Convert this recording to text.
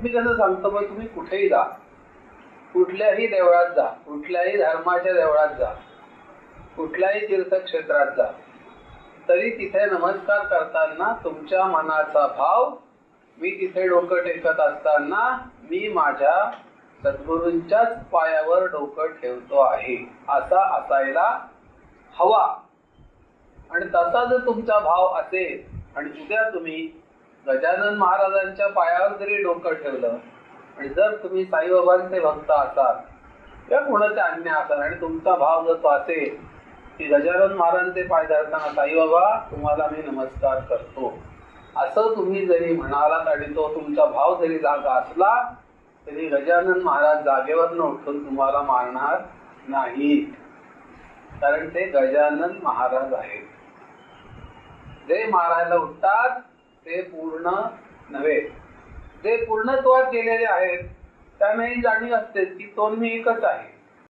मी कसं सांगतो, मग तुम्ही कुठेही जा, कुठल्याही देवळात जा, कुठल्याही धर्माच्या देवळात जा, कुठल्याही तीर्थक्षेत्रात जा, तरी तिथे नमस्कार करताना तुमच्या मनाचा भाव, मी तिथे डोकं टेकत असताना मी माझ्या सद्गुरूंच्याच पायावर डोकं ठेवतो आहे, असा असायला हवा. आणि तसा जर तुमचा भाव असेल आणि उद्या तुम्ही गजानन महाराजांच्या पायावर जरी डोकं ठेवलं आणि जर तुम्ही साईबाबांचे भक्त असाल किंवा कोणाचे अन्य असाल आणि तुमचा भाव जर तो असेल की गजानन महाराजांचे पाय धरताना साईबाबा तुम्हाला मी नमस्कार करतो, असं तुम्ही जरी म्हणालात आणि तो तुमचा भाव जरी जागा असला तरी गजानन महाराज जागेवरनं उठून तुम्हाला मारणार नाही, कारण ते गजानन महाराज आहेत. जे मारायला उठतात ते पूर्ण नव्हे, जे पूर्णत्वात गेलेले आहेत त्यांना ही जाणीव असते की तो मी एकच आहे.